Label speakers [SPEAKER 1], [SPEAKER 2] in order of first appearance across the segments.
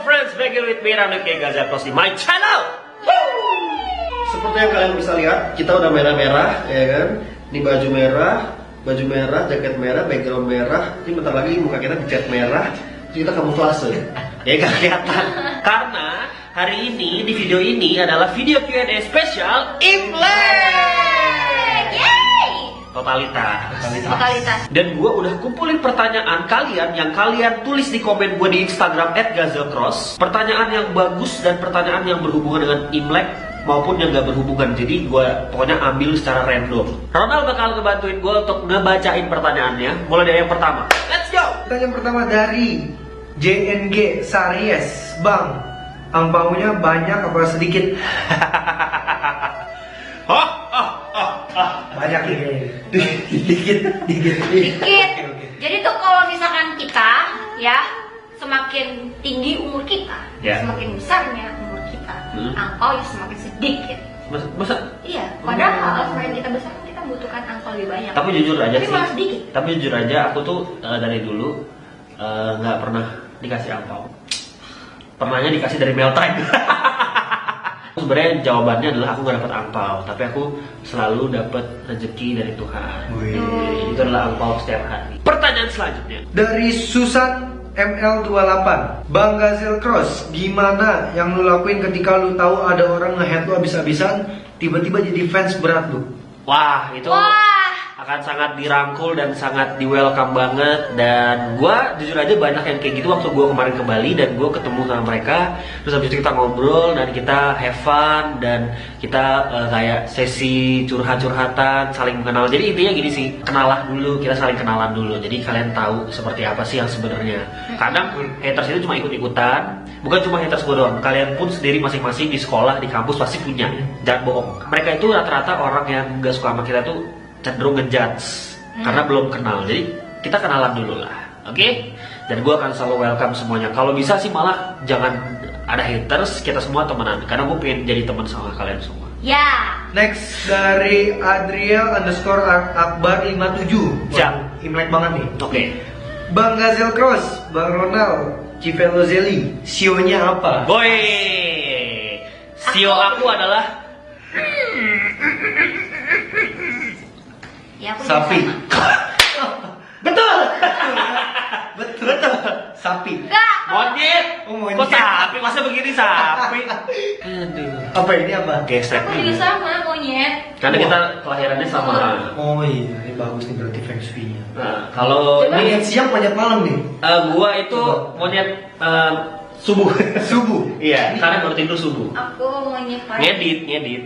[SPEAKER 1] friends, back again with me Ramli Gaza Cross di my channel.
[SPEAKER 2] Seperti yang kalian bisa lihat, kita udah merah-merah, ya kan? Ini baju merah, jaket merah, background merah. Ini bentar lagi muka kita dicat merah. Kita kamuflase.
[SPEAKER 1] Ya gak kelihatan. Karena hari ini di video ini adalah video Q&A spesial Imlek.
[SPEAKER 3] Yeay!
[SPEAKER 1] Totalitas. Dan gue udah kumpulin pertanyaan kalian yang kalian tulis di komen gue di Instagram @gazelcross. Pertanyaan yang bagus dan pertanyaan yang berhubungan dengan Imlek maupun yang gak berhubungan. Jadi gue pokoknya ambil secara random. Ronald bakal ngebantuin gue untuk ngebacain pertanyaannya. Mulai dari yang pertama. Let's go.
[SPEAKER 4] Pertanyaan pertama dari JNG Saries. Bang, angpaunya banyak apa sedikit? Banyak nih. Dikit.
[SPEAKER 3] Jadi tuh kalau misalkan kita ya semakin tinggi umur kita,
[SPEAKER 1] Ya.
[SPEAKER 3] semakin besarnya umur kita, angpau ya semakin sedikit.
[SPEAKER 1] Masa?
[SPEAKER 3] Iya, padahal semakin kita besar kita membutuhkan angpau lebih banyak.
[SPEAKER 1] Tapi jujur aja
[SPEAKER 3] Tapi
[SPEAKER 1] sih.
[SPEAKER 3] malah sedikit.
[SPEAKER 1] Tapi jujur aja aku tuh dari dulu nggak pernah dikasih angpau. Pernahnya dikasih dari Meltime. Sebenarnya jawabannya adalah aku nggak dapat angpau, tapi aku selalu dapat rezeki dari Tuhan. Itu adalah angpau setiap hari. Pertanyaan selanjutnya.
[SPEAKER 4] Dari Susan ML28. Bang Gazel Cross, gimana yang lu lakuin ketika lu tahu ada orang nge-head lu abis-abisan, tiba-tiba jadi fans berat lu?
[SPEAKER 1] Wah, itu akan sangat dirangkul dan sangat di welcome banget. Dan gue jujur aja banyak yang kayak gitu waktu gue kemarin ke Bali dan gue ketemu sama mereka. Terus habis itu kita ngobrol dan kita have fun dan kita kayak sesi curhat-curhatan, saling mengenal. Jadi intinya gini sih, kenalah dulu, kita saling kenalan dulu. Jadi kalian tahu seperti apa sih yang sebenarnya. Kadang haters itu cuma ikut-ikutan. Bukan cuma haters gue doang, kalian pun sendiri masing-masing di sekolah, di kampus pasti punya. Jangan bohong. Mereka itu rata-rata orang yang gak suka sama kita tuh cenderung ngejudge karena belum kenal. Jadi kita kenalan dulu lah, oke? Dan gue akan selalu welcome semuanya. Kalau bisa sih malah jangan ada haters, kita semua temenan. Karena gue pengen jadi teman sama kalian semua.
[SPEAKER 3] Ya.
[SPEAKER 4] Next dari Adriel_Akbar 57.
[SPEAKER 1] Siap.
[SPEAKER 4] Imlek banget nih.
[SPEAKER 1] Oke.
[SPEAKER 4] Bang Gazel Cross, Bang Ronald, Civelozeli, sionya apa?
[SPEAKER 1] Boy, sio aku adalah
[SPEAKER 3] Ya aku
[SPEAKER 4] Sapi.
[SPEAKER 3] juga sama.
[SPEAKER 1] betul.
[SPEAKER 4] Betul. Sapi.
[SPEAKER 3] Enggak.
[SPEAKER 1] Monyet.
[SPEAKER 4] Oh, monyet.
[SPEAKER 1] Kok sapi? Masa begini sapi? Aduh.
[SPEAKER 4] Apa ini apa?
[SPEAKER 1] Gesrek
[SPEAKER 3] Aku juga
[SPEAKER 1] dulu.
[SPEAKER 3] sama monyet.
[SPEAKER 1] Karena kita kelahirannya sama.
[SPEAKER 4] Oh iya, ini bagus nih berarti feng shui-nya.
[SPEAKER 1] Nah, kalau
[SPEAKER 3] Coba.
[SPEAKER 1] ini
[SPEAKER 4] Monyet siang, monyet malam nih.
[SPEAKER 1] gua itu monyet subuh.
[SPEAKER 4] Subuh.
[SPEAKER 1] Iya, karena baru tidur subuh.
[SPEAKER 3] Aku monyet pagi.
[SPEAKER 1] Ngedit.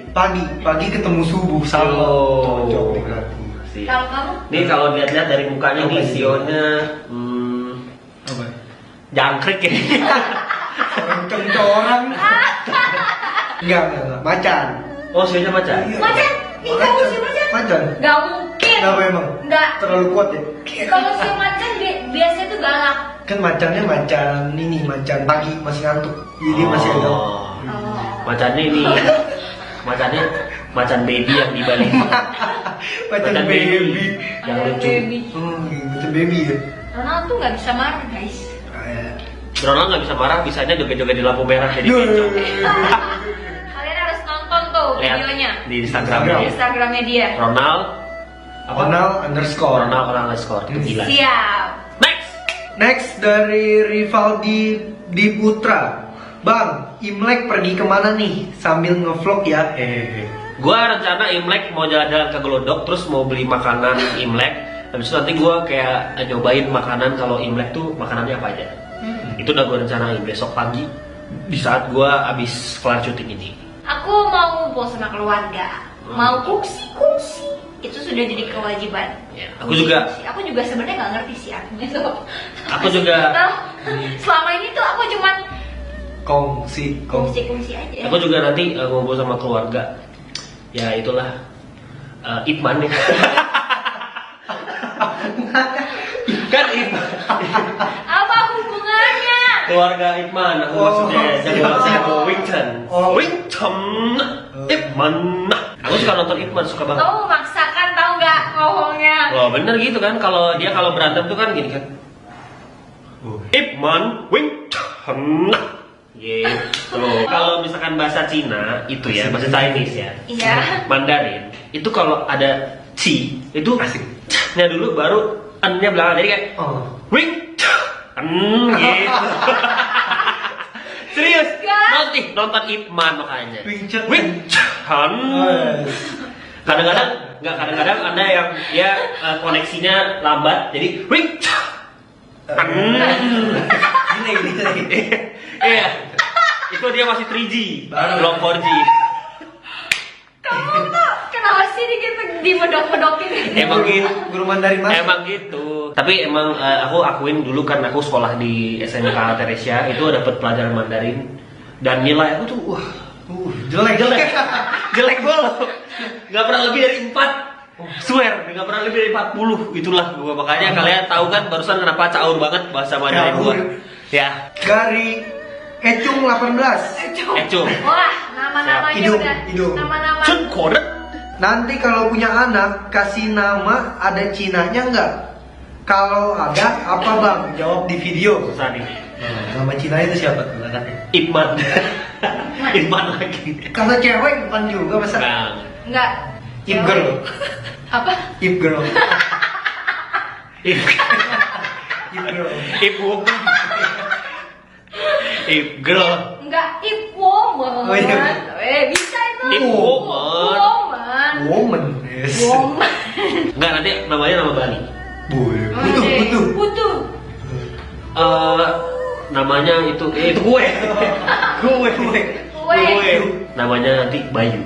[SPEAKER 4] Pagi ketemu subuh sama.
[SPEAKER 1] Oh.
[SPEAKER 4] Cocok nih berarti.
[SPEAKER 1] Siap.
[SPEAKER 3] Kalau kamu?
[SPEAKER 1] Nih kalau lihat-lihat dari mukanya
[SPEAKER 4] Apa
[SPEAKER 1] nih
[SPEAKER 4] ini?
[SPEAKER 1] sionya
[SPEAKER 4] Apa?
[SPEAKER 1] jangkrik ya.
[SPEAKER 4] Orang. Enggak. Macan.
[SPEAKER 1] Oh, sionya macan.
[SPEAKER 3] Macan? Ih, kamu sih macan?
[SPEAKER 4] Macan.
[SPEAKER 3] Gak mungkin.
[SPEAKER 4] Kenapa emang?
[SPEAKER 3] Enggak.
[SPEAKER 4] Terlalu kuat ya?
[SPEAKER 3] Kalau si macan biasanya tuh galak.
[SPEAKER 4] Kan macannya macan pagi masih ngantuk. Jadi masih ada.
[SPEAKER 3] Oh.
[SPEAKER 1] Macannya ini. Macan baby yang di Bali.
[SPEAKER 4] Macan baby.
[SPEAKER 1] Yang
[SPEAKER 3] Macan
[SPEAKER 1] lucu.
[SPEAKER 3] baby.
[SPEAKER 4] Macan baby ya.
[SPEAKER 3] Ronald tuh nggak bisa marah guys.
[SPEAKER 1] Ronald nggak bisa marah, bisanya joget-joget di lampu merah jadi
[SPEAKER 4] Duh.
[SPEAKER 1] bencong.
[SPEAKER 3] Kalian harus nonton tuh
[SPEAKER 1] Lihat
[SPEAKER 3] videonya
[SPEAKER 1] di Instagramnya.
[SPEAKER 3] di Instagramnya dia.
[SPEAKER 1] Ronald
[SPEAKER 4] Ronald_.
[SPEAKER 1] underscore itu gila.
[SPEAKER 3] Siap.
[SPEAKER 4] Next dari Rivaldi Diputra. Bang, Imlek pergi kemana nih? Sambil ngevlog ya.
[SPEAKER 1] Gua rencana Imlek mau jalan-jalan ke Glodok terus mau beli makanan Imlek. Habis itu nanti gua kayak nyobain makanan kalau Imlek tuh makanannya apa aja. Itu udah gua rencanain besok pagi di saat gua abis kelar syuting ini.
[SPEAKER 3] Aku mau ngumpul sama keluarga. Mau kungsi. Itu sudah jadi kewajiban.
[SPEAKER 1] Ya, aku juga.
[SPEAKER 3] Aku juga sebenarnya nggak ngerti sih artinya tuh.
[SPEAKER 1] Aku juga.
[SPEAKER 3] Selama ini tuh aku cuman
[SPEAKER 4] Kongsi.
[SPEAKER 3] kungsi aja.
[SPEAKER 1] Aku juga nanti ngobrol sama keluarga. Ya itulah Ipman ya. Kan Ipman.
[SPEAKER 3] Apa hubungannya?
[SPEAKER 1] Keluarga Ipman, aku maksudnya jago Wington.
[SPEAKER 4] Oh.
[SPEAKER 1] Wington Ipman. Aku suka nonton Ipman, suka banget.
[SPEAKER 3] Kamu memaksakan tahu nggak ngomongnya?
[SPEAKER 1] Wah bener gitu kan, kalau dia kalau berantem tuh kan gini kan. Ipman Wington Gitu. Kalau misalkan bahasa Cina itu ya, bahasa Chinese ya.
[SPEAKER 3] Iya.
[SPEAKER 1] Mandarin itu kalau ada ci itu
[SPEAKER 4] Asik.
[SPEAKER 1] nya dulu baru n-nya belakang, jadi kayak
[SPEAKER 4] Oh.
[SPEAKER 1] wing gitu. Serius, nonton Ip Man makanya.
[SPEAKER 4] Wing Chun.
[SPEAKER 1] Kadang-kadang ada yang dia koneksinya lambat, jadi wing.
[SPEAKER 4] Delay.
[SPEAKER 1] Iya, itu dia masih 3G, belum 4G.
[SPEAKER 3] Kamu tuh kenapa sih gitu dimedok-medokin?
[SPEAKER 1] Emang gitu.
[SPEAKER 4] Guru Mandarin Mas.
[SPEAKER 1] Emang gitu. Tapi emang aku akuin dulu kan aku sekolah di SMK Teresia itu dapat pelajaran Mandarin dan nilai aku tuh wah
[SPEAKER 4] Jelek.
[SPEAKER 1] jelek banget. Gak pernah lebih dari 4. Swear, gak pernah lebih dari 40. Itulah gua, makanya kalian tahu kan barusan kenapa caur banget bahasa Mandarin gua. Ya.
[SPEAKER 4] Dari Ecung 18.
[SPEAKER 1] Ecung.
[SPEAKER 3] Wah, nama-namanya
[SPEAKER 4] Hidung,
[SPEAKER 3] udah.
[SPEAKER 4] hidung.
[SPEAKER 3] Nama-nama.
[SPEAKER 1] Cun kode.
[SPEAKER 4] Nanti kalau punya anak kasih nama ada Cinanya nggak? Kalau ada apa bang? Jawab di video.
[SPEAKER 1] Susah nih.
[SPEAKER 4] Nama Cina itu siapa tuh anaknya?
[SPEAKER 1] Iman. Iman lagi.
[SPEAKER 4] Kalau cewek bukan juga masa?
[SPEAKER 1] Nah.
[SPEAKER 3] Enggak.
[SPEAKER 4] Ip girl.
[SPEAKER 3] Apa?
[SPEAKER 4] Ip girl.
[SPEAKER 1] Ip
[SPEAKER 4] Ip girl.
[SPEAKER 1] Ip woman. Ip girl.
[SPEAKER 3] Enggak, Ip woman.
[SPEAKER 4] Oh, iya.
[SPEAKER 3] Bisa itu.
[SPEAKER 1] Ip woman.
[SPEAKER 3] Woman.
[SPEAKER 4] Woman. Yes.
[SPEAKER 3] Woman.
[SPEAKER 1] Enggak, nanti namanya nama Bali.
[SPEAKER 4] Boleh.
[SPEAKER 3] Oke.
[SPEAKER 4] Butuh.
[SPEAKER 3] Butuh.
[SPEAKER 1] Namanya itu gue. gue.
[SPEAKER 3] Kue.
[SPEAKER 1] Namanya nanti Bayu.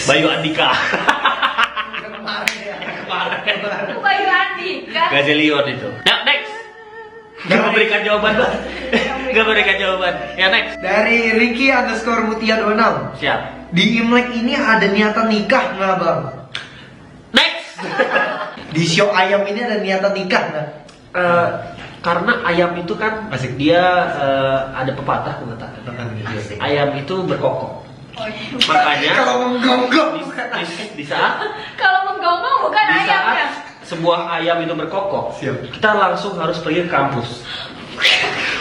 [SPEAKER 1] Bayu Andika.
[SPEAKER 3] Itu Bayu Andika.
[SPEAKER 1] Gazelion itu. Ya, next. Gak memberikan jawaban, Bang. Gak memberikan jawaban. Ya, next.
[SPEAKER 4] Dari Ricky _ Mutia 26.
[SPEAKER 1] Siap.
[SPEAKER 4] Di Imlek ini ada niatan nikah nggak bang?
[SPEAKER 1] Next.
[SPEAKER 4] Di show ayam ini ada niatan nikah nggak?
[SPEAKER 1] Karena ayam itu kan
[SPEAKER 4] Asik.
[SPEAKER 1] dia ada pepatah mengatakan ayam itu berkokok.
[SPEAKER 3] Oh, iya.
[SPEAKER 1] Makanya
[SPEAKER 4] Kalau menggonggong.
[SPEAKER 1] di saat
[SPEAKER 3] Kalau menggonggong bukan
[SPEAKER 1] di saat
[SPEAKER 3] ayamnya.
[SPEAKER 1] sebuah ayam itu berkokok,
[SPEAKER 4] Siap.
[SPEAKER 1] kita langsung harus pergi ke kampus.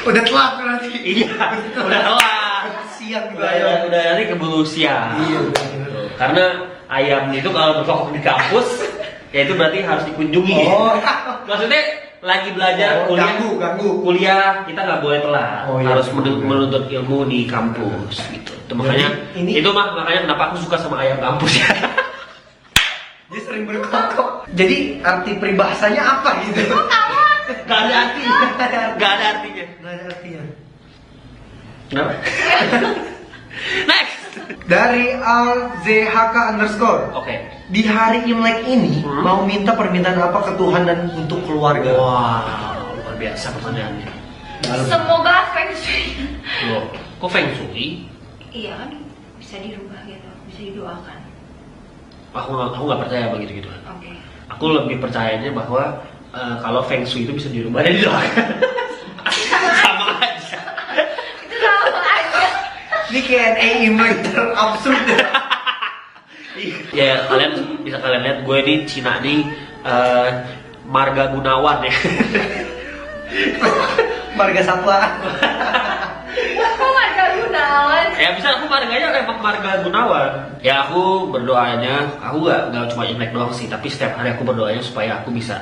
[SPEAKER 4] Udah telat berarti.
[SPEAKER 1] Iya, udah telat.
[SPEAKER 4] Siang juga ayam.
[SPEAKER 1] Udah nanti keburu siang.
[SPEAKER 4] Iya benar.
[SPEAKER 1] Karena ayam itu kalau berkokok di kampus, ya itu berarti harus dikunjungi.
[SPEAKER 4] Oh.
[SPEAKER 1] Maksudnya lagi belajar
[SPEAKER 4] Oh,
[SPEAKER 1] kuliah,
[SPEAKER 4] ganggu.
[SPEAKER 1] Kuliah kita nggak boleh telat,
[SPEAKER 4] Oh, iya,
[SPEAKER 1] harus
[SPEAKER 4] benar.
[SPEAKER 1] menuntut ilmu di kampus gitu. Itu makanya
[SPEAKER 4] Jadi, ini-
[SPEAKER 1] itu makanya kenapa aku suka sama ayam kampus ya.
[SPEAKER 4] Dia sering berkokok. Jadi arti peribahasanya apa gitu?
[SPEAKER 1] Gak ada artinya, gak ada artinya.
[SPEAKER 4] Nggak ada artinya.
[SPEAKER 1] Kenapa? Next.
[SPEAKER 4] Dari alzhk _
[SPEAKER 1] Oke.
[SPEAKER 4] Di hari Imlek ini mau minta permintaan apa ke Tuhan dan untuk keluarga?
[SPEAKER 1] Wow, luar biasa pertanyaannya.
[SPEAKER 3] Semoga feng shui.
[SPEAKER 1] Loh, kok feng shui?
[SPEAKER 3] Iya kan bisa dirubah gitu, bisa didoakan.
[SPEAKER 1] Aku nggak percaya begitu gitu.
[SPEAKER 3] Oke.
[SPEAKER 1] Aku lebih percayanya bahwa kalau feng shui itu bisa dirubah dan didoakan. Sama aja.
[SPEAKER 3] Itu sama aja.
[SPEAKER 4] Ini Q&A Imlek terabsurd.
[SPEAKER 1] Ya kalian bisa kalian lihat gue di Cina nih Marga Gunawan ya.
[SPEAKER 4] Marga Satwa.
[SPEAKER 3] Kok Marga Gunawan?
[SPEAKER 1] Ya bisa aku marganya emang Marga Gunawan. Ya aku berdoanya, aku nggak cuma Imlek doang sih, tapi setiap hari aku berdoanya supaya aku bisa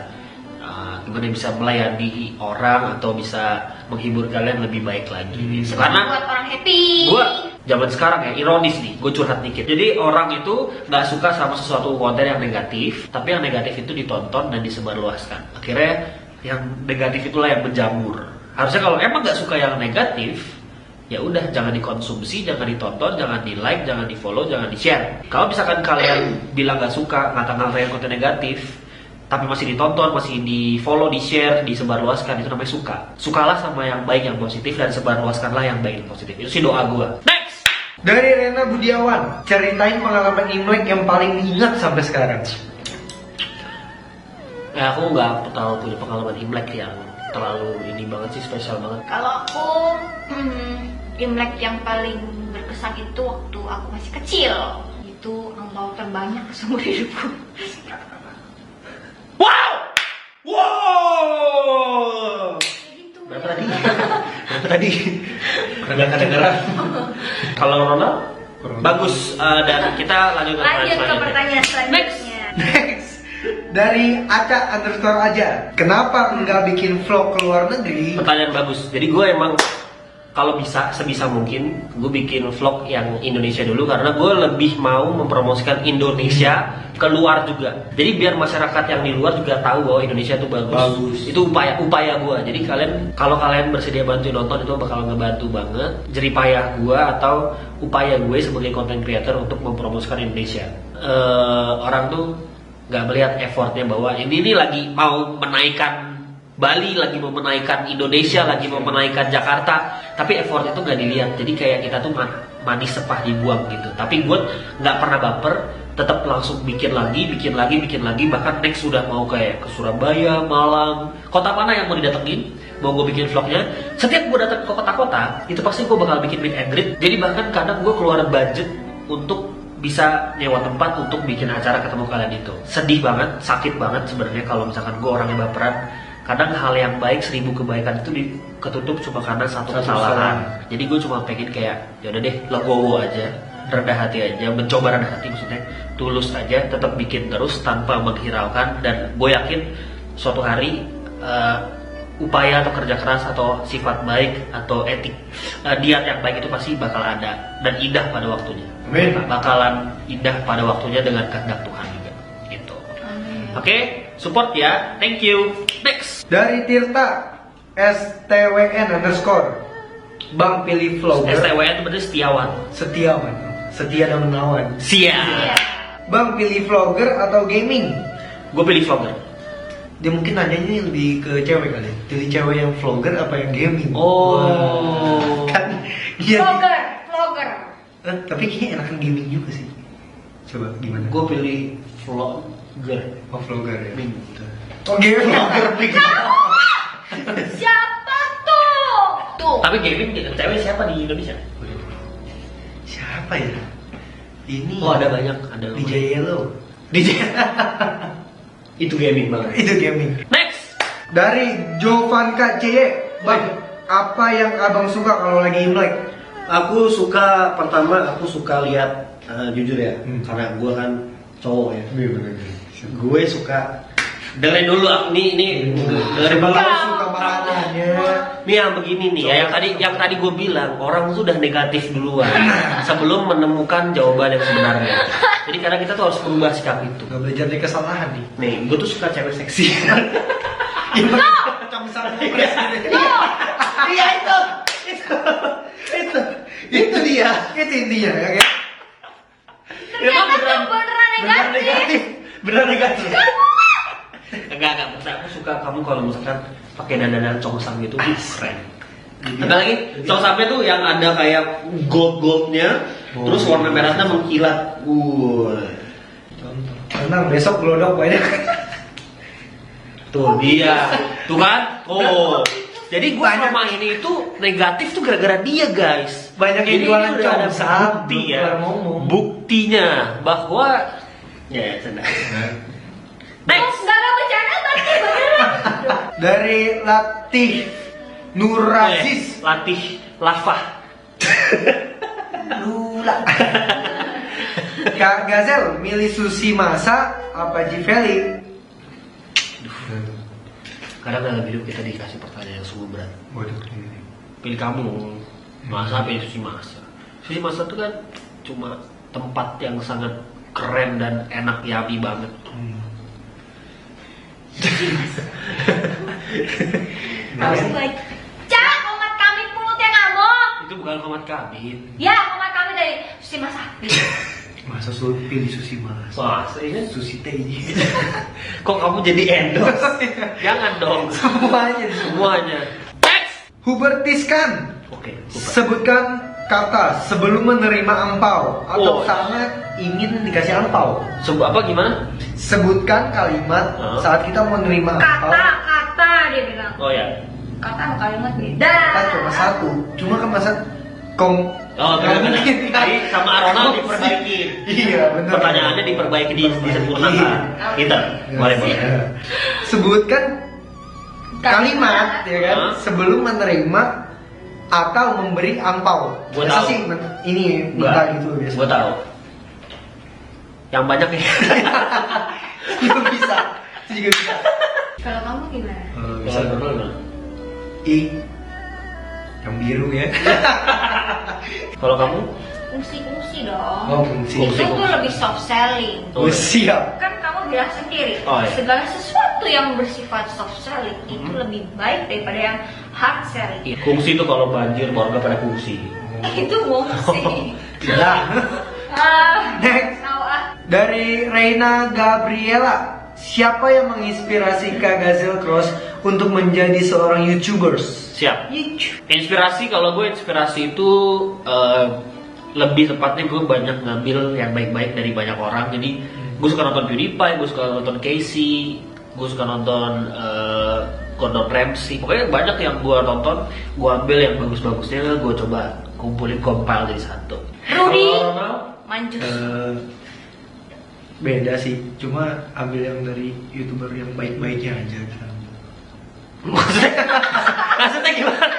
[SPEAKER 1] gimana bisa melayani orang atau bisa menghibur kalian lebih baik lagi. Karena
[SPEAKER 3] Buat orang happy.
[SPEAKER 1] gue zaman sekarang ya ironis nih, gue curhat dikit. Jadi orang itu nggak suka sama sesuatu konten yang negatif, tapi yang negatif itu ditonton dan disebarluaskan. Akhirnya yang negatif itulah yang menjamur. Harusnya kalau emang nggak suka yang negatif, ya udah jangan dikonsumsi, jangan ditonton, jangan di like, jangan di follow, jangan di share. Kalau misalkan kalian bilang nggak suka ngata-ngatain konten negatif, tapi masih ditonton, masih di follow, di share, disebarluaskan, itu namanya suka. Sukalah sama yang baik, yang positif, dan sebarluaskanlah yang baik, yang positif. Itu sih doa gue. Next.
[SPEAKER 4] Dari Rena Budiawan, ceritain pengalaman Imlek yang paling diingat sampai sekarang.
[SPEAKER 1] Aku nggak tahu punya pengalaman Imlek yang terlalu ini banget sih, spesial banget.
[SPEAKER 3] Kalau aku Imlek yang paling berkesan itu waktu aku masih kecil. Itu angpau terbanyak seumur hidupku.
[SPEAKER 1] Wow! Wow!
[SPEAKER 3] Kayak gitu.
[SPEAKER 1] Berapa tadi? Tadi
[SPEAKER 4] Nggak kedengeran.
[SPEAKER 1] kalau Ronald bagus dan kita lanjut ke
[SPEAKER 3] Lanjut ke
[SPEAKER 1] selanjutnya.
[SPEAKER 3] pertanyaan selanjutnya.
[SPEAKER 4] Next. Dari Aca_aja. Kenapa enggak bikin vlog ke luar negeri?
[SPEAKER 1] Pertanyaan bagus. Jadi gue emang kalau bisa sebisa mungkin gue bikin vlog yang Indonesia dulu karena gue lebih mau mempromosikan Indonesia keluar juga. Jadi biar masyarakat yang di luar juga tahu bahwa Indonesia itu bagus.
[SPEAKER 4] Bagus.
[SPEAKER 1] Itu upaya gue. Jadi kalau kalian bersedia bantu nonton itu bakal ngebantu banget jeripayah gue atau upaya gue sebagai content creator untuk mempromosikan Indonesia. Orang tuh nggak melihat effortnya bahwa ini lagi mau menaikkan Bali, lagi mau menaikkan Indonesia, lagi mau menaikkan Jakarta, tapi effort itu nggak dilihat. Jadi kayak kita tuh manis sepah dibuang gitu. Tapi gue nggak pernah baper, tetap langsung bikin lagi, bahkan next sudah mau kayak ke Surabaya, Malang, kota mana yang mau didatengin, mau gue bikin vlognya. Setiap gue datang ke kota-kota, itu pasti gue bakal bikin meet and greet. Jadi bahkan kadang gue keluar budget untuk bisa nyewa tempat untuk bikin acara ketemu kalian itu. Sedih banget, sakit banget sebenarnya kalau misalkan gue orangnya baperan. Kadang hal yang baik 1000 kebaikan itu ketutup cuma karena satu kesalahan. Jadi gue cuma pengen kayak yaudah deh legowo aja, rendah hati aja, mencoba rendah hati maksudnya, tulus aja, tetap bikin terus tanpa menghiraukan. Dan gue yakin suatu hari upaya atau kerja keras atau sifat baik atau etik niat yang baik itu pasti bakal ada dan indah pada waktunya.
[SPEAKER 4] Amin.
[SPEAKER 1] Bakalan indah pada waktunya dengan kehendak Tuhan juga. Gitu. Oke, support ya. Thank you. Next.
[SPEAKER 4] Dari Tirta STWN_. Bang pilih vlogger
[SPEAKER 1] STWN itu berarti setiawan.
[SPEAKER 4] Setiawan. Setia dan menawan.
[SPEAKER 1] Sia.
[SPEAKER 3] Iya.
[SPEAKER 4] Bang pilih vlogger atau gaming?
[SPEAKER 1] Gue pilih vlogger.
[SPEAKER 4] Dia mungkin nanyanya lebih ke cewek kali. Pilih cewek yang vlogger apa yang gaming?
[SPEAKER 1] Oh.
[SPEAKER 4] Wah. Kan dia
[SPEAKER 3] Vlogger.
[SPEAKER 4] tapi kayaknya enakan gaming juga sih. Coba gimana?
[SPEAKER 1] Gue pilih vlogger.
[SPEAKER 4] Oh, vlogger ya.
[SPEAKER 1] Bing.
[SPEAKER 4] Oh, gaming vlogger.
[SPEAKER 3] Siapa tuh? Tuh.
[SPEAKER 1] Tapi gaming cewek siapa di Indonesia?
[SPEAKER 4] Siapa ya? Ini.
[SPEAKER 1] Oh ada banyak. Ada
[SPEAKER 4] DJ Yellow.
[SPEAKER 1] DJ. Itu gaming banget.
[SPEAKER 4] Itu gaming.
[SPEAKER 1] Next.
[SPEAKER 4] Dari Jovanka CY, Bang, apa yang abang suka kalau lagi Imlek?
[SPEAKER 2] Aku suka aku suka lihat jujur ya, karena gue kan cowok ya. Gue suka
[SPEAKER 1] Dengerin dulu ini dari
[SPEAKER 4] Kalau suka makanannya.
[SPEAKER 1] Nih yang begini nih, ya, yang tadi gue bilang orang tuh udah negatif duluan sebelum menemukan jawaban yang sebenarnya. Jadi kadang kita tuh harus berubah sikap itu.
[SPEAKER 4] Gak belajar dari kesalahan nih.
[SPEAKER 1] Nih, gue tuh suka cewek seksi.
[SPEAKER 4] Macam misalnya
[SPEAKER 2] Iya itu dia.
[SPEAKER 4] itu intinya ya kan?
[SPEAKER 3] Ternyata tuh beneran negatif.
[SPEAKER 1] Beneran negatif. Enggak, maksudnya aku suka kamu kalau misalkan pakai dandanan congsam gitu, keren. Ada lagi, congsamnya tuh yang ada kayak goldnya, terus warna merahnya mengkilat.
[SPEAKER 4] Contoh. Tenang, besok gelodok banyak.
[SPEAKER 1] Tuh dia, tuh kan? Oh, jadi gua sama ini itu negatif tuh gara-gara dia guys.
[SPEAKER 4] Banyak yang
[SPEAKER 1] Jadi
[SPEAKER 4] jualan
[SPEAKER 1] ini udah ada
[SPEAKER 4] congsam,
[SPEAKER 1] bukti
[SPEAKER 4] belum
[SPEAKER 1] ya.
[SPEAKER 4] keluar ngomong.
[SPEAKER 1] Buktinya bahwa ya senang. Next.
[SPEAKER 3] Gak bercanda tapi beneran.
[SPEAKER 4] Dari Latih Nuraziz.
[SPEAKER 1] Latih Lava.
[SPEAKER 4] Lula. Kak Gazel, milih sushi masa apa Jiveli?
[SPEAKER 1] Kadang dalam hidup kita dikasih pertanyaan yang sungguh berat.
[SPEAKER 4] Waduh.
[SPEAKER 1] Pilih kamu, masa pilih sushi masa. Sushi masa itu kan cuma tempat yang sangat keren dan enak, yummy banget.
[SPEAKER 3] Harus baik. Cak, komat kami mulutnya ngamuk.
[SPEAKER 1] Itu bukan komat kabin.
[SPEAKER 3] Ya, komat kami dari si Mas Api.
[SPEAKER 4] Masa pilih sushi masa?
[SPEAKER 1] Masa ini
[SPEAKER 4] Sushi teh ini.
[SPEAKER 1] kok kamu jadi endorse? Jangan dong.
[SPEAKER 4] Semuanya
[SPEAKER 1] Semuanya. Next.
[SPEAKER 4] Hubertiskan.
[SPEAKER 1] Oke.
[SPEAKER 4] Sebutkan kata sebelum menerima ampau atau
[SPEAKER 1] Oh.
[SPEAKER 4] saat ingin dikasih ampau.
[SPEAKER 1] Apa gimana?
[SPEAKER 4] Sebutkan kalimat saat kita mau menerima ampau.
[SPEAKER 3] Kata dia bilang.
[SPEAKER 1] Oh ya.
[SPEAKER 3] Kata sama kalimat beda.
[SPEAKER 4] Kita cuma satu. Cuma kan masa kom.
[SPEAKER 1] Oh,
[SPEAKER 4] Nggak
[SPEAKER 1] benar-benar.
[SPEAKER 4] mungkin kan?
[SPEAKER 1] Jadi sama Ronald diperbaiki.
[SPEAKER 4] Iya benar.
[SPEAKER 1] Pertanyaannya diperbaiki, disempurnakan. Gitu. Boleh.
[SPEAKER 4] Iya. Sebutkan kalimat ya kan
[SPEAKER 1] Hah?
[SPEAKER 4] sebelum menerima atau memberi angpau?
[SPEAKER 1] Gua
[SPEAKER 4] Biasa
[SPEAKER 1] tahu.
[SPEAKER 4] sih ini minta gitu biasa.
[SPEAKER 1] Gue tahu. Yang banyak ya.
[SPEAKER 4] Itu bisa. Itu juga bisa.
[SPEAKER 3] Kalau kamu gimana?
[SPEAKER 4] Bisa
[SPEAKER 1] Kalau Donald gimana?
[SPEAKER 4] Yang biru ya.
[SPEAKER 1] Kalau kamu?
[SPEAKER 3] Fungsi-fungsi dong.
[SPEAKER 4] Oh, fungsi.
[SPEAKER 3] Itu tuh lebih soft selling.
[SPEAKER 1] Oh,
[SPEAKER 4] Siap.
[SPEAKER 3] Kan kamu bilang sendiri,
[SPEAKER 1] Oh, iya.
[SPEAKER 3] segala sesuatu yang bersifat soft selling itu lebih baik daripada yang hard selling.
[SPEAKER 1] Iya, kungsi itu kalau banjir warga pada kungsi.
[SPEAKER 3] Itu fungsi.
[SPEAKER 4] Ya. Next.
[SPEAKER 3] Tahu ah.
[SPEAKER 4] Dari Reina Gabriela, siapa yang menginspirasi Kak Gazel Cross untuk menjadi seorang YouTubers?
[SPEAKER 1] Siap. Inspirasi, kalau gue inspirasi itu lebih tepatnya gue banyak ngambil yang baik-baik dari banyak orang. Jadi gue suka nonton PewDiePie, gue suka nonton Casey, gue suka nonton Gordon Ramsay. Pokoknya banyak yang gue tonton, gue ambil yang bagus-bagusnya, gue coba kumpulin compile jadi satu.
[SPEAKER 3] Rudy
[SPEAKER 1] Kalau Ronald,
[SPEAKER 3] Manjus.
[SPEAKER 4] Beda sih, cuma ambil yang dari YouTuber yang baik-baiknya aja.
[SPEAKER 1] maksudnya gimana?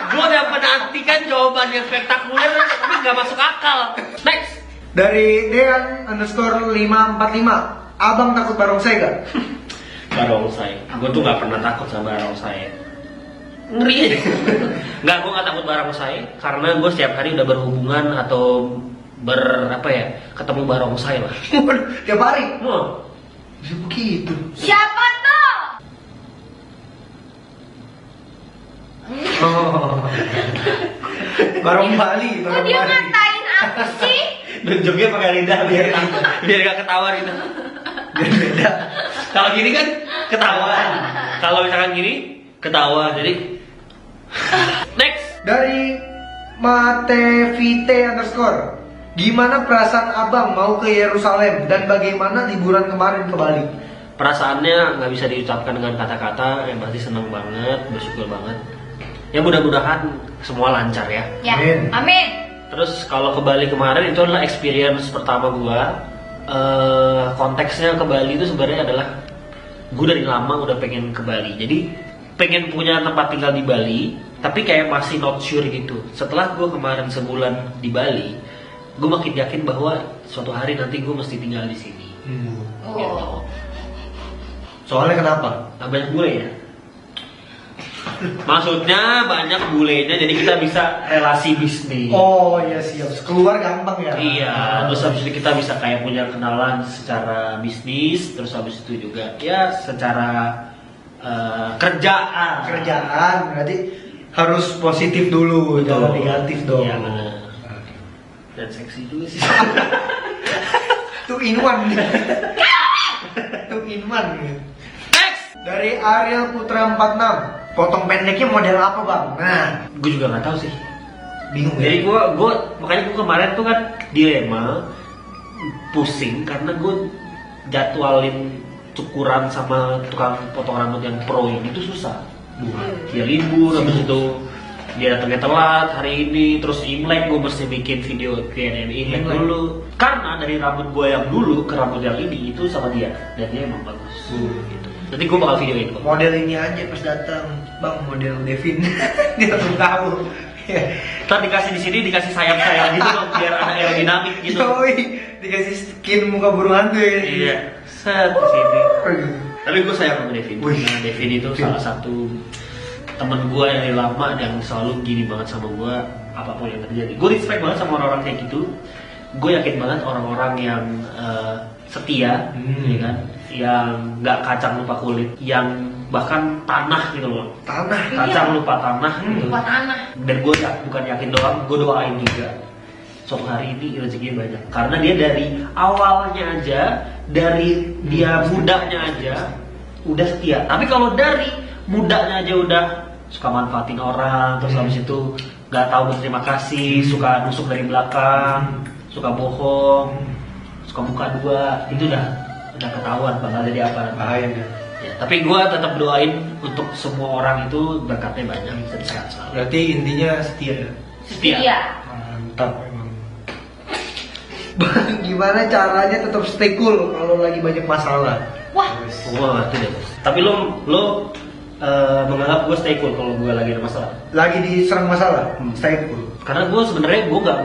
[SPEAKER 1] Gue udah menantikan jawaban yang spektakuler tapi nggak masuk akal. Next.
[SPEAKER 4] Dari Dean _545, abang takut barongsai gak?
[SPEAKER 1] Barongsai. Gue tuh nggak pernah takut sama barongsai. Ngeri aja. Nggak, gue nggak takut barongsai karena gue setiap hari udah berhubungan atau ketemu barongsai lah.
[SPEAKER 4] Tiap hari?
[SPEAKER 1] Oh.
[SPEAKER 4] Bisa begitu.
[SPEAKER 3] Siapa tuh?
[SPEAKER 4] Oh. Barong Bali,
[SPEAKER 3] Kok
[SPEAKER 4] barong
[SPEAKER 3] dia
[SPEAKER 4] Bali.
[SPEAKER 3] ngatain aku sih?
[SPEAKER 1] Nunjuknya pakai lidah biar gak ketawa gitu.
[SPEAKER 4] Biar beda.
[SPEAKER 1] Kalau gini kan ketawa. Kalau misalkan gini ketawa. Jadi next.
[SPEAKER 4] Dari Matevite _, gimana perasaan abang mau ke Yerusalem dan bagaimana liburan kemarin ke Bali?
[SPEAKER 1] Perasaannya nggak bisa diucapkan dengan kata-kata. Yang pasti seneng banget, bersyukur banget. Ya mudah-mudahan semua lancar ya.
[SPEAKER 3] Ya,
[SPEAKER 4] Amin.
[SPEAKER 3] amin.
[SPEAKER 1] Terus kalau ke Bali kemarin itu adalah experience pertama gua. Konteksnya ke Bali itu sebenarnya adalah gue dari lama udah pengen ke Bali. Jadi pengen punya tempat tinggal di Bali, tapi kayak masih not sure gitu. Setelah gue kemarin sebulan di Bali, gue makin yakin bahwa suatu hari nanti gue mesti tinggal di sini.
[SPEAKER 3] Oh.
[SPEAKER 1] Gitu.
[SPEAKER 4] Soalnya kenapa?
[SPEAKER 1] Nah, banyak bule ya. Maksudnya banyak bulenya, jadi kita bisa relasi bisnis.
[SPEAKER 4] Oh iya siap, keluar gampang ya.
[SPEAKER 1] Iya, terus habis itu kita bisa kayak punya kenalan secara bisnis, terus habis itu juga ya secara kerjaan.
[SPEAKER 4] Kerjaan berarti harus positif dulu,
[SPEAKER 1] Betul.
[SPEAKER 4] jangan negatif dong.
[SPEAKER 1] Iya benar. Dan seksi juga sih.
[SPEAKER 4] Two in one. Two in one.
[SPEAKER 1] Next.
[SPEAKER 4] Dari Ariel Putra 46, potong pendeknya model apa bang? Nah,
[SPEAKER 1] Gue juga nggak tahu sih.
[SPEAKER 4] bingung
[SPEAKER 1] Jadi
[SPEAKER 4] ya.
[SPEAKER 1] makanya gue kemarin tuh kan dilema, pusing karena gue jadwalin cukuran sama tukang potong rambut yang pro ini tuh susah. Dia libur, habis itu dia datangnya telat hari ini, terus Imlek gue mesti bikin video Q&A Imlek dulu. Karena dari rambut gue yang dulu ke rambut yang ini itu sama dia, dan dia emang bagus. Gitu. Nanti gue bakal videoin kok.
[SPEAKER 4] Model ini aja pas datang, bang model Devin. Dia langsung tahu.
[SPEAKER 1] Ntar dikasih di sini dikasih sayap-sayap gitu loh, biar ada aerodinamik gitu.
[SPEAKER 4] Yoi, dikasih skin muka burung hantu ya.
[SPEAKER 1] Iya, set di sini.
[SPEAKER 4] Oh, gitu.
[SPEAKER 1] Tapi gue sayang sama Devin.
[SPEAKER 4] Wih.
[SPEAKER 1] Karena Devin itu salah satu temen gue yang dari lama yang selalu gini banget sama gue apapun yang terjadi. Gue respect banget sama orang-orang kayak gitu. Gue yakin banget orang-orang yang setia, ya kan, yang nggak kacang lupa kulit, yang bahkan tanah gitu loh.
[SPEAKER 4] Tanah.
[SPEAKER 1] Kacang lupa tanah gitu.
[SPEAKER 3] Buat anak.
[SPEAKER 1] Dan gue bukan yakin doang, gue doain juga suatu hari ini rezekinya banyak. Karena dia dari awalnya aja, dari dia mudanya aja udah setia. Tapi kalau dari mudanya aja udah suka manfaatin orang, terus habis itu nggak tahu berterima kasih, suka nusuk dari belakang, suka bohong, suka muka dua, itu udah ketahuan bakal jadi apa nanti.
[SPEAKER 4] Bahaya ya.
[SPEAKER 1] Ya, tapi gue tetap doain untuk semua orang itu berkatnya banyak, sehat selalu.
[SPEAKER 4] Berarti intinya setia ya.
[SPEAKER 1] Setia.
[SPEAKER 3] Iya.
[SPEAKER 4] Mantap emang. Bang, gimana caranya tetap stay cool kalau lagi banyak masalah?
[SPEAKER 3] Wah,
[SPEAKER 1] Gua ngerti deh. Tapi lo menganggap gue stay cool kalau gue lagi ada masalah.
[SPEAKER 4] Lagi diserang masalah, stay cool.
[SPEAKER 1] Karena gue sebenarnya gue nggak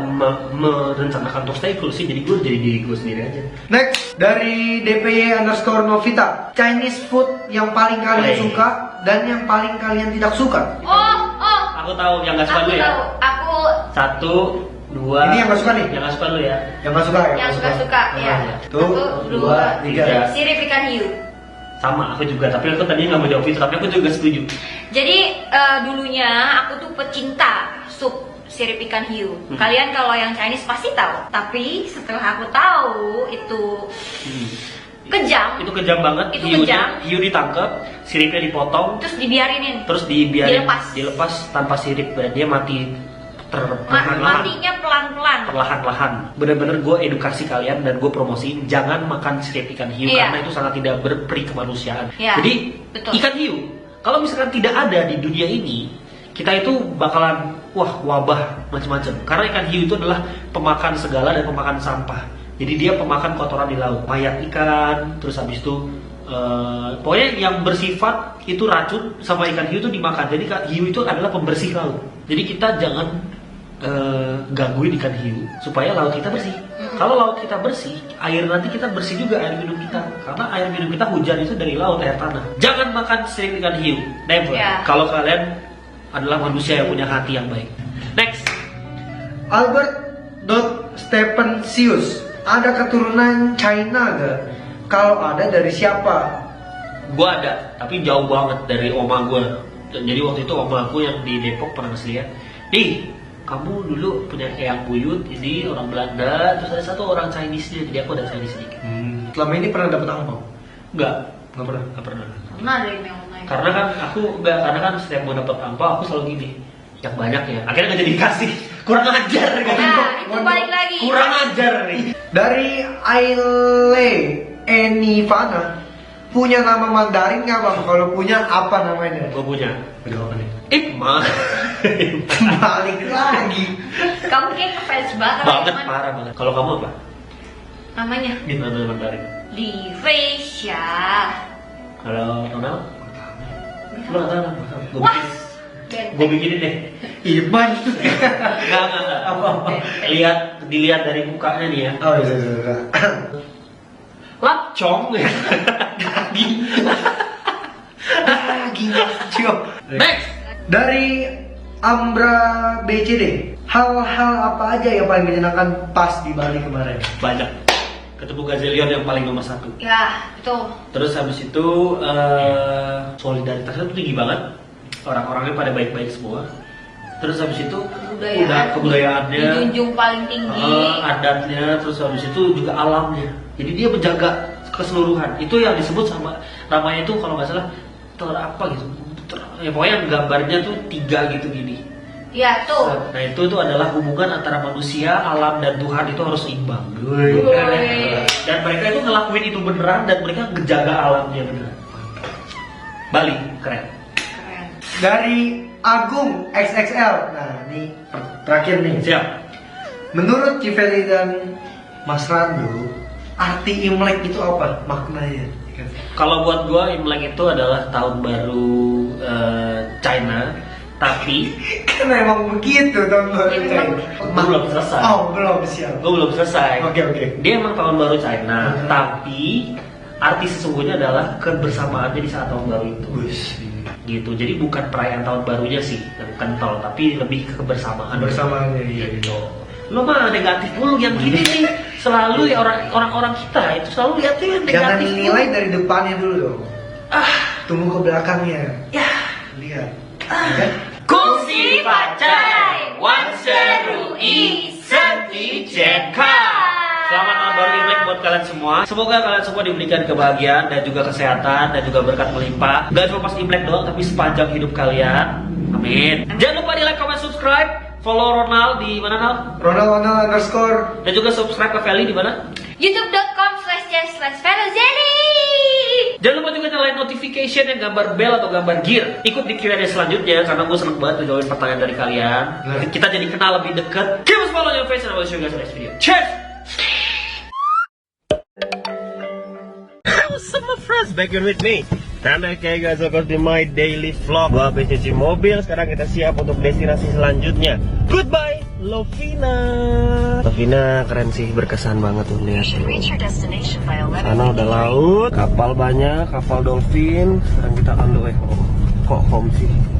[SPEAKER 1] merencanakan untuk stay cool sih, jadi gue jadi diri gue sendiri aja.
[SPEAKER 4] Next, dari DPY_Novita, Chinese food yang paling kalian
[SPEAKER 1] Hey.
[SPEAKER 4] suka dan yang paling kalian tidak suka.
[SPEAKER 3] Oh,
[SPEAKER 1] Aku tahu yang nggak suka
[SPEAKER 3] aku
[SPEAKER 1] lu ya.
[SPEAKER 3] tahu. Aku
[SPEAKER 1] 1, 2.
[SPEAKER 4] Ini yang nggak suka nih?
[SPEAKER 1] Yang nggak suka lu ya.
[SPEAKER 4] Yang nggak suka,
[SPEAKER 3] yang suka-suka ya.
[SPEAKER 4] Tuh,
[SPEAKER 3] 1,
[SPEAKER 4] 2, 3.
[SPEAKER 3] 3. Sirip ikan hiu.
[SPEAKER 1] Sama aku juga, tapi aku tadinya nggak mau jawab itu, tapi aku juga setuju.
[SPEAKER 3] Jadi dulunya aku tuh pecinta sup sirip ikan hiu. Kalian kalau yang Chinese pasti tahu. Tapi setelah aku tahu itu kejam,
[SPEAKER 1] Itu kejam banget.
[SPEAKER 3] Itu kejam.
[SPEAKER 1] Hiu ditangkap, siripnya dipotong,
[SPEAKER 3] terus dibiarinin.
[SPEAKER 1] terus dibiarin
[SPEAKER 3] Dilepas.
[SPEAKER 1] tanpa sirip, dan dia mati perlahan-lahan.
[SPEAKER 3] Matinya pelan-pelan.
[SPEAKER 1] Perlahan-lahan. Bener-bener gue edukasi kalian dan gue promosiin jangan makan sirip ikan hiu
[SPEAKER 3] Iya.
[SPEAKER 1] karena itu sangat tidak berperi kemanusiaan.
[SPEAKER 3] Iya,
[SPEAKER 1] Jadi
[SPEAKER 3] betul.
[SPEAKER 1] ikan hiu kalau misalkan tidak ada di dunia ini, kita itu bakalan wabah macam-macam. Karena ikan hiu itu adalah pemakan segala dan pemakan sampah. Jadi dia pemakan kotoran di laut, mayat ikan, terus habis itu pokoknya yang bersifat itu racun sama ikan hiu itu dimakan. Jadi hiu itu adalah pembersih laut. Jadi kita jangan gangguin ikan hiu supaya laut kita bersih. Kalau laut kita bersih, air nanti kita bersih juga air minum kita. Karena air minum kita hujan itu dari laut, air tanah. Jangan makan sirip ikan hiu, never.
[SPEAKER 3] Ya.
[SPEAKER 1] Kalau kalian adalah manusia yang punya hati yang baik. Next,
[SPEAKER 4] Albert.Stepensius, ada keturunan China gak? Kalau ada, dari siapa?
[SPEAKER 1] gua ada, tapi jauh banget dari oma gua. Jadi waktu itu oma aku yang di Depok pernah ngasih lihat, "Nih, kamu dulu punya eyang buyut, ini orang Belanda, terus ada satu orang Chinese-nya, jadi aku ada Chinese sedikit."
[SPEAKER 4] Selama ini pernah dapat angpau?
[SPEAKER 1] Enggak,
[SPEAKER 4] Nggak pernah.
[SPEAKER 1] enggak pernah.
[SPEAKER 3] Pernah dari yang lain.
[SPEAKER 1] Karena kan karena kan setiap mau dapat angpau aku selalu gini, yang banyak ya. Akhirnya nggak jadi dikasih, kurang ajar kan?
[SPEAKER 3] Ya, itu balik lagi.
[SPEAKER 1] Kurang ajar nih.
[SPEAKER 4] Dari Aile Enivana, punya nama Mandarin nggak bang? Kalau punya apa namanya?
[SPEAKER 1] Gue punya.
[SPEAKER 4] Udah apa nih?
[SPEAKER 1] Ikma.
[SPEAKER 4] Balik lagi.
[SPEAKER 3] Kamu kayak ngefans banget.
[SPEAKER 1] Banget,
[SPEAKER 3] teman.
[SPEAKER 1] parah banget. Kalau kamu apa?
[SPEAKER 3] Namanya
[SPEAKER 1] Gimana Mandarin?
[SPEAKER 3] Li Feisha.
[SPEAKER 1] Kalau Ronald? Lu nggak tahu? Gue
[SPEAKER 3] Wah.
[SPEAKER 1] bikin. Gue bikinin deh.
[SPEAKER 4] Iman.
[SPEAKER 1] Enggak.
[SPEAKER 4] Apa-apa.
[SPEAKER 1] Dilihat dari mukanya nih ya.
[SPEAKER 4] Oh iya.
[SPEAKER 1] Lapcong.
[SPEAKER 4] Gila. Cium.
[SPEAKER 1] Next.
[SPEAKER 4] Dari Ambra BCD, hal-hal apa aja yang paling menyenangkan pas di Bali kemarin?
[SPEAKER 1] Banyak. Ketemu Gazelion yang paling nomor 1.
[SPEAKER 3] Ya, itu.
[SPEAKER 1] Terus habis itu solidaritasnya tuh tinggi banget. Orang-orangnya pada baik-baik semua. Terus habis itu kebudayaannya,
[SPEAKER 3] dijunjung paling tinggi.
[SPEAKER 1] adatnya, terus habis itu juga alamnya. Jadi dia menjaga keseluruhan. Itu yang disebut sama namanya itu kalau nggak salah ya pokoknya gambarnya tuh 3 gitu gini.
[SPEAKER 3] Ya, tuh.
[SPEAKER 1] Nah itu adalah hubungan antara manusia, alam dan Tuhan itu harus seimbang.
[SPEAKER 3] Woi.
[SPEAKER 1] Dan mereka itu ngelakuin itu beneran dan mereka ngejaga alamnya beneran. Bali keren.
[SPEAKER 3] Keren.
[SPEAKER 4] Dari Agung XXL. Nah, ini terakhir nih.
[SPEAKER 1] Siap.
[SPEAKER 4] Menurut Civeli dan Mas Rando, arti Imlek itu apa maknanya?
[SPEAKER 1] Kalau buat gua Imlek itu adalah tahun baru China, tapi
[SPEAKER 4] Kan emang begitu tahun baru China.
[SPEAKER 1] belum selesai.
[SPEAKER 4] Oh, belum siap.
[SPEAKER 1] Gua belum selesai.
[SPEAKER 4] Oke.
[SPEAKER 1] Dia emang tahun baru China, tapi arti sesungguhnya adalah kebersamaannya di saat tahun baru itu. Gitu. Jadi bukan perayaan tahun barunya sih yang kental, tapi lebih ke kebersamaan.
[SPEAKER 4] Kebersamaannya, iya.
[SPEAKER 1] Gitu. Lo mah negatif mulu yang gini nih. Selalu ya orang-orang kita itu selalu lihatnya yang
[SPEAKER 4] Jangan
[SPEAKER 1] negatif.
[SPEAKER 4] nilai dari depannya dulu dong. Tunggu ke belakangnya.
[SPEAKER 1] Ya.
[SPEAKER 4] Lihat.
[SPEAKER 1] Kongsi Pacai, Wan Seru I Setijenka. Selamat tahun baru Imlek buat kalian semua. Semoga kalian semua diberikan kebahagiaan dan juga kesehatan dan juga berkat melimpah. Gak cuma pas Imlek doang, tapi sepanjang hidup kalian. Amin. Jangan lupa di like, comment, subscribe. Follow Ronald di mana Nal?
[SPEAKER 4] Ronald_.
[SPEAKER 1] Dan juga subscribe ke Feli di mana?
[SPEAKER 3] youtube.com/j/Felozeli.
[SPEAKER 1] Jangan lupa juga nyalain notification yang gambar bell atau gambar gear. Ikut di Q&A selanjutnya karena gue seneng banget ngejawabin pertanyaan dari kalian. Kita jadi kenal lebih dekat. Keep us follow your face and I will see you guys in the next video. Cheers!
[SPEAKER 5] Some of my friends begging with me.
[SPEAKER 1] Dan oke guys, welcome to my daily vlog. Gua habis cuci mobil, sekarang kita siap untuk destinasi selanjutnya. Goodbye, Lovina. Lovina keren sih, berkesan banget tuh lihat. Sana udah laut, kapal banyak, kapal dolphin. Sekarang kita on the way home. Kok home sih?